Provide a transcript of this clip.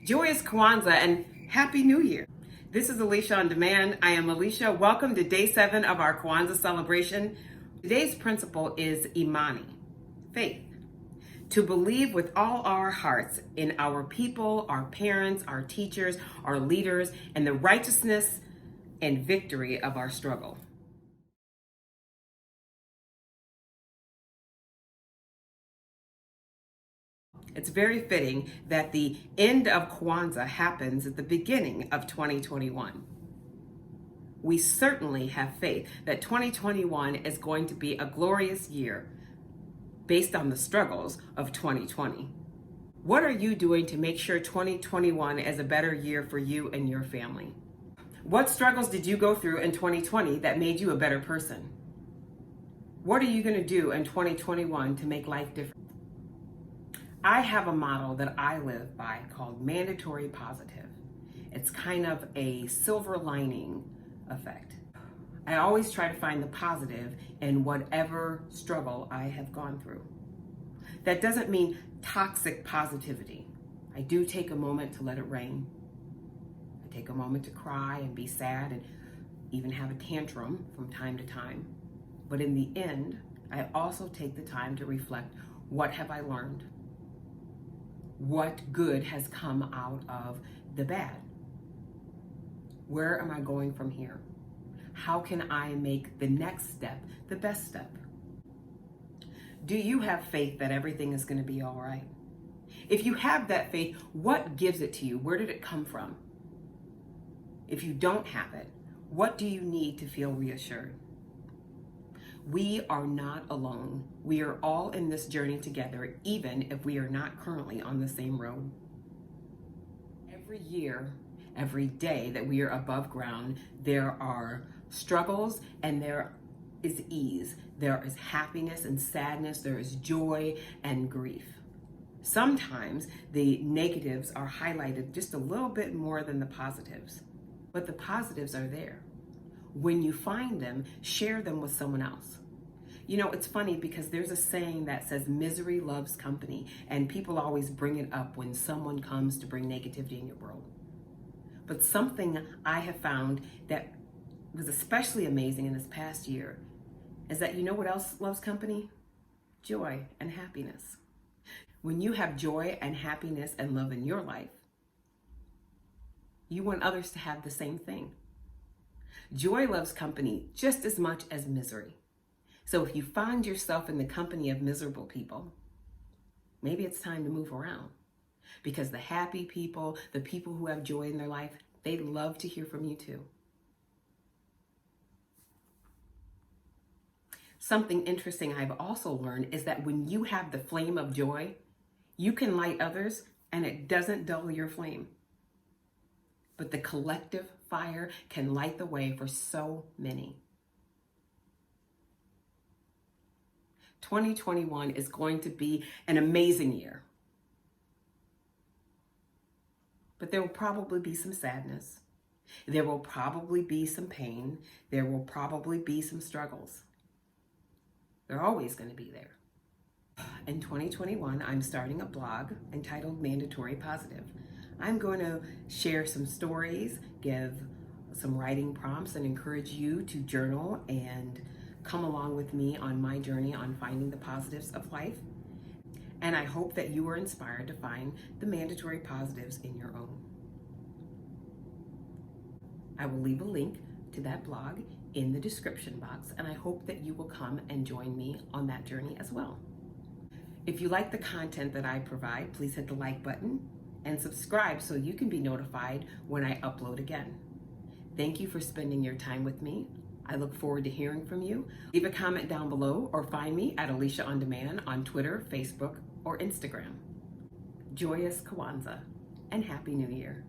Joyous Kwanzaa and Happy New Year. This is Alisha On Demand. I am Alisha. Welcome to day 7 of our Kwanzaa celebration. Today's principle is Imani, faith. To believe with all our hearts in our people, our parents, our teachers, our leaders, and the righteousness and victory of our struggle. It's very fitting that the end of Kwanzaa happens at the beginning of 2021. We certainly have faith that 2021 is going to be a glorious year based on the struggles of 2020. What are you doing to make sure 2021 is a better year for you and your family? What struggles did you go through in 2020 that made you a better person? What are you going to do in 2021 to make life different? I have a model that I live by called mandatory positive. It's kind of a silver lining effect. I always try to find the positive in whatever struggle I have gone through. That doesn't mean toxic positivity. I do take a moment to let it rain. I take a moment to cry and be sad and even have a tantrum from time to time. But in the end, I also take the time to reflect, what have I learned? What good has come out of the bad? Where am I going from here? How can I make the next step the best step? Do you have faith that everything is going to be all right? If you have that faith, what gives it to you? Where did it come from? If you don't have it, what do you need to feel reassured? We are not alone. We are all in this journey together, even if we are not currently on the same road. Every year, every day that we are above ground, there are struggles and there is ease. There is happiness and sadness. There is joy and grief. Sometimes the negatives are highlighted just a little bit more than the positives, but the positives are there. When you find them, share them with someone else. You know, it's funny because there's a saying that says misery loves company, and people always bring it up when someone comes to bring negativity in your world. But something I have found that was especially amazing in this past year is that, you know what else loves company? Joy and happiness. When you have joy and happiness and love in your life, you want others to have the same thing. Joy loves company just as much as misery. So if you find yourself in the company of miserable people, maybe it's time to move around, because the happy people, the people who have joy in their life, they love to hear from you too. Something interesting I've also learned is that when you have the flame of joy, you can light others and it doesn't dull your flame. But the collective fire can light the way for so many. 2021 is going to be an amazing year. But there will probably be some sadness. There will probably be some pain. There will probably be some struggles. They're always going to be there. In 2021, I'm starting a blog entitled Mandatory Positive. I'm going to share some stories, give some writing prompts, and encourage you to journal and come along with me on my journey on finding the positives of life. And I hope that you are inspired to find the mandatory positives in your own. I will leave a link to that blog in the description box, and I hope that you will come and join me on that journey as well. If you like the content that I provide, please hit the like button and subscribe so you can be notified when I upload again. Thank you for spending your time with me. I look forward to hearing from you. Leave a comment down below or find me at Alisha On Demand on Twitter, Facebook, or Instagram. Joyous Kwanzaa and Happy New Year.